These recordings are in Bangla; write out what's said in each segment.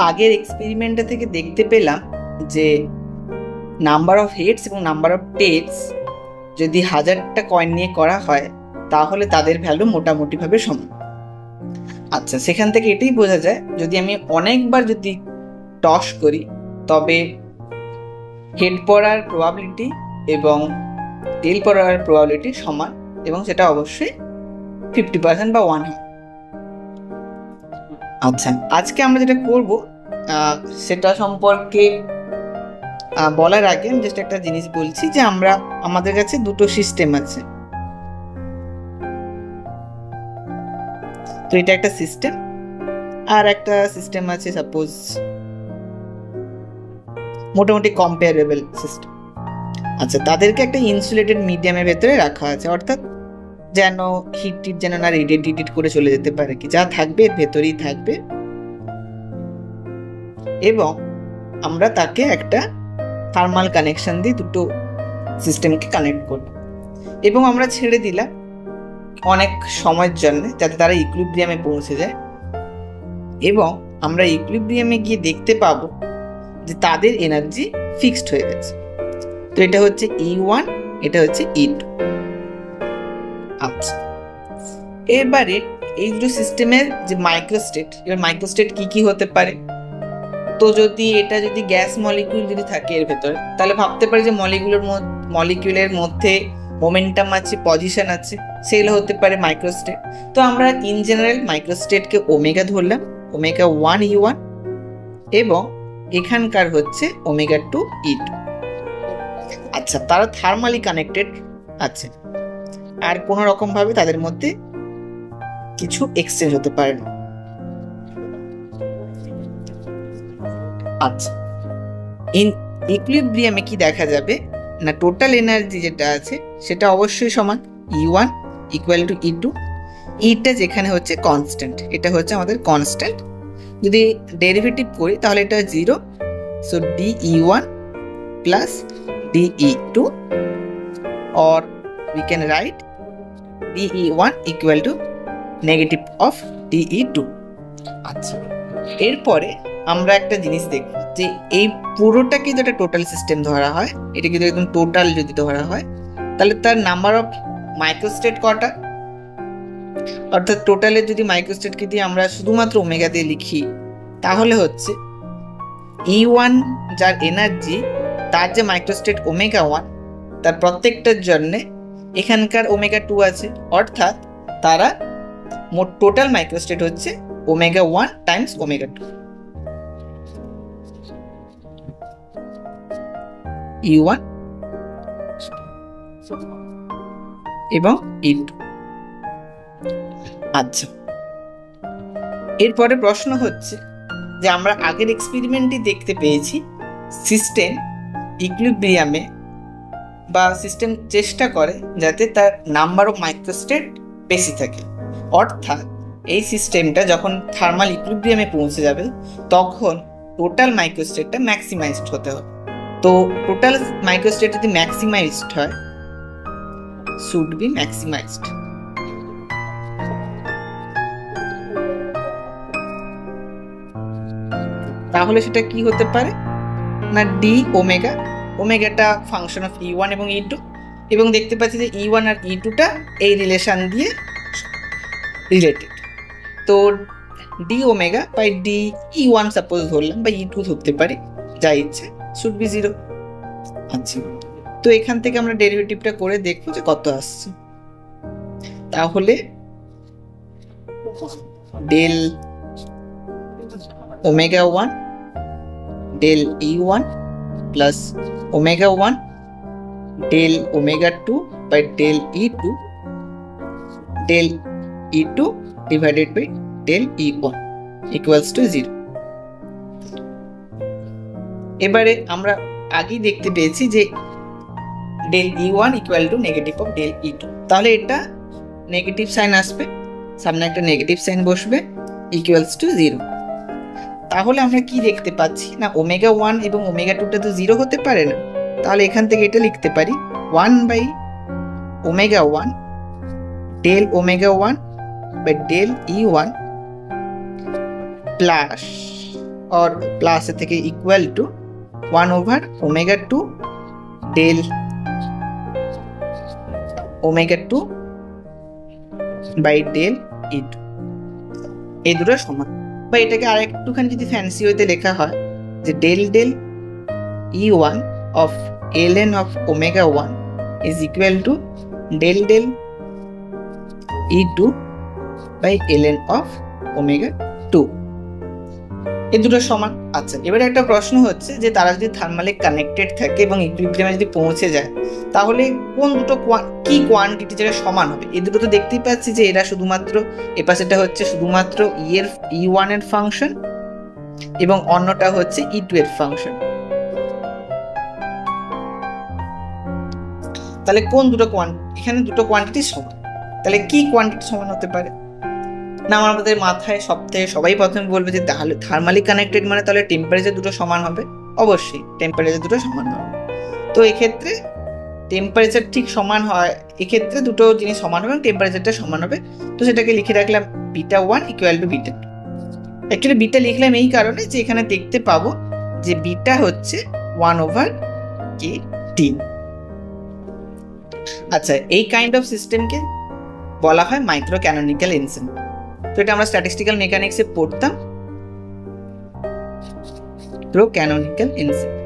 আগের এক্সপেরিমেন্টে থেকে দেখতে পেলাম যে নাম্বার অফ হেডস এবং নাম্বার অফ টেলস যদি 1000টা কয়েন নিয়ে করা হয় তাহলে তাদের ভ্যালু মোটামুটিভাবে সমান। আচ্ছা, সেখান থেকে এটাই বোঝা যায় যদি আমি অনেকবার যদি টস করি তবে হেড পড়ার প্রবাবিলিটি এবং টেল পড়ার প্রবাবিলিটি সমান, এবং সেটা অবশ্যই 50% বা 1 হয়। আচ্ছা, আজকে আমরা যেটা করব সেটা সম্পর্কে বলার আগে আমি জাস্ট একটা জিনিস বলছি যে আমাদের কাছে দুটো সিস্টেম আছে। তো এটা একটা সিস্টেম, আর একটা সিস্টেম আছে সাপোজ মোটামুটি কম্পেয়ারেবল সিস্টেম। আচ্ছা, তাদেরকে একটা ইনসুলেটেড মিডিয়ামের ভেতরে রাখা আছে, অর্থাৎ যেন হিট যেন না রেডিয়েট করে চলে যেতে পারে, কি যা থাকবে এর ভেতরেই থাকবে, এবং আমরা তাকে একটা থার্মাল কানেকশন দিয়ে দুটো সিস্টেমকে কানেক্ট করব এবং আমরা ছেড়ে দিলাম অনেক সময়ের জন্য যাতে তারা ইকুইলিব্রিয়ামে পৌঁছে যায়, এবং আমরা ইকুইলিব্রিয়ামে গিয়ে দেখতে পাবো যে তাদের এনার্জি ফিক্সড হয়ে গেছে। তো এটা হচ্ছে E1, এটা হচ্ছে E2। আচ্ছা, এবারে এই দুটো সিস্টেমের যে মাইক্রোস্টেট, এবার মাইক্রোস্টেট কি কি হতে পারে? তো যদি এটা যদি গ্যাস মলিকিউল যদি থাকে এর ভেতরে, তাহলে ভাবতে পারি যে মলিকিউলের মধ্যে মোমেন্টাম আছে, পজিশন আছে, সেগুলো হতে পারে মাইক্রোস্টেট। তো আমরা ইন জেনারেল মাইক্রোস্টেটকে ওমেগা ধরলাম, ওমেগা 1 E1, এবং এখানকার হচ্ছে ওমেগা 2 E2। আচ্ছা, তারা থার্মালি কানেক্টেড আছে, আর কোনো রকম ভাবে তাদের মধ্যে কিছু এক্সচেঞ্জ হতে পারে না। আচ্ছা, ইন ইকুইলিব্রিয়ামে কি দেখা যাবে না, টোটাল এনার্জি যেটা আছে সেটা অবশ্যই সমান, E1 ইকুয়াল টু E2। ইটা যেখানে হচ্ছে কনস্ট্যান্ট, এটা হচ্ছে আমাদের কনস্ট্যান্ট। যদি ডেরিভেটিভ করি তাহলে এটা 0, so DE1 plus DE2, or we can write DE1 equal to negative of DE2। আচ্ছা, এরপরে আমরা একটা জিনিস দেখব যে এই পুরোটাকে যদি একটা টোটাল সিস্টেম ধরা হয়, এটা কিন্তু একদম টোটাল যদি ধরা হয়, তাহলে তার নাম্বার অফ মাইক্রোস্টেট কটা? অর্থাৎ টোটালের যদি মাইক্রোস্টেটকে দিয়ে আমরা শুধুমাত্র ওমেগা দিয়ে লিখি তাহলে হচ্ছে E1 যার এনার্জি, তার যে মাইক্রোস্টেট ওমেগা 1, তার প্রত্যেকটার জন্যে এখানকার ওমেগা 2 আছে, অর্থাৎ তারা মোট টোটাল মাইক্রোস্টেট হচ্ছে ওমেগা 1 টাইমস ওমেগা 2, E1 এবং E2। আচ্ছা, এরপরে প্রশ্ন হচ্ছে যে আমরা আগের এক্সপেরিমেন্টই দেখতে পেয়েছি সিস্টেম ইকুইলিব্রিয়ামে বা সিস্টেম চেষ্টা করে যাতে তার নাম্বার অফ মাইক্রোস্টেট বেশি থাকে, অর্থাৎ এই সিস্টেমটা যখন থার্মাল ইকুইলিব্রিয়ামে পৌঁছে যাবে তখন টোটাল মাইক্রোস্টেটটা ম্যাক্সিমাইজড হতে হবে। তো টোটাল মাইক্রোস্টেট যদি ম্যাক্সিমাইজড হয়, শুড বি ম্যাক্সিমাইজড, তাহলে সেটা কি হতে পারে না ডি ওমেগা, ওমেগাটা ফাংশন অফ E1 এবং E2, এবং দেখতে পাচ্ছি যে E1 আর E2টা এই রিলেশন দিয়ে রিলেটেড। তো D omega by D E1 suppose ধরলাম, বা E2 ধরতে পারি, যা ইচ্ছে, শুড বি 0। আচ্ছা, তো এখান থেকে আমরা ডেরিভেটিভটা করে দেখবো যে কত আসছে। তাহলে del omega 1 del E1 plus omega 1 del omega 2 by del E2 del E2 divided by del E1 equals to 0। এবারে আমরা আগেই দেখতে পেয়েছি যে del E1 equal to negative of del E2, তাহলে এটা নেগেটিভ সাইন আসবে, সামনে একটা নেগেটিভ সাইন বসবে, ইকুয়ালস টু 0। তাহলে আমরা কি দেখতে পাচ্ছি না ওমেগা 1 এবং ওমেগা 2টা তো 0 হতে পারে না, তাহলে এখান থেকে এটা লিখতে পারি 1 by omega 1 del omega 1 by del E1 plus or plus এ থেকে equal to 1/ω2 del ω2 by del E2, এই দুটো সমান। বা এটাকে আর একটুখানি যদি ফ্যান্সি ওয়েতে লেখা হয় যে del del E1 of ln of ω1 is equal to del del E2 by ln of ω2, এই দুটো সমান। আচ্ছা, এবারে একটা প্রশ্ন হচ্ছে যে তারা যদি থার্মালি কানেক্টেড থাকে এবং ইকুইলিব্রিয়ামে যদি পৌঁছে যায় তাহলে কোন দুটো কি কোয়ান্টিটি যেটা সমান হবে? এই দুটো তো দেখতেই পাচ্ছি যে এরা শুধুমাত্র এপাশেটা হচ্ছে শুধুমাত্র E1 এর ফাংশন এবং অন্যটা হচ্ছে E2 এর ফাংশন। তাহলে কোন দুটো এখানে দুটো কোয়ান্টিটি সমান, তাহলে কি কোয়ান্টিটি সমান হতে পারে? না, আমাদের মাথায় সবাই প্রথমে বলবে যে তাহলে থার্মালি কানেক্টেড মানে তাহলে টেম্পারেচার দুটো সমান হবে। অবশ্যই টেম্পারেচার দুটো সমান হবে। তো এক্ষেত্রে টেম্পারেচার ঠিক সমান হয়, এক্ষেত্রে দুটো জিনিস সমান হবে এবং টেম্পারেচারটা সমান হবে। তো সেটাকে লিখে রাখলাম β1 ইকুয়াল টু β2। অ্যাকচুয়ালি বিটা লিখলাম এই কারণে যে এখানে দেখতে পাবো যে বিটা হচ্ছে 1/kT। আচ্ছা, এই কাইন্ড অফ সিস্টেমকে বলা হয় মাইক্রো ক্যানোনিক্যাল এনসেম্বল। তো এটা আমরা স্ট্যাটিস্টিক্যাল মেকানিক্সে পড়তাম, মাইক্রো ক্যানোনিক্যাল এনসেম্বল।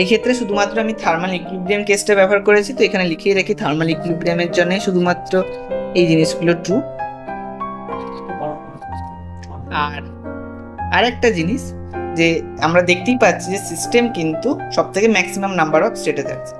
এক্ষেত্রে শুধুমাত্র আমি থার্মাল ইকুইলিব্রিয়াম কেসটা ব্যবহার করেছি, তো এখানে লিখিয়ে রাখি থার্মাল ইকুইলিব্রিয়ামের জন্য শুধুমাত্র এই জিনিসগুলো ট্রু। আর একটা জিনিস যে আমরা দেখতেই পাচ্ছি যে সিস্টেম কিন্তু সব থেকে ম্যাক্সিমাম নাম্বার অফ স্টেটে যাচ্ছে।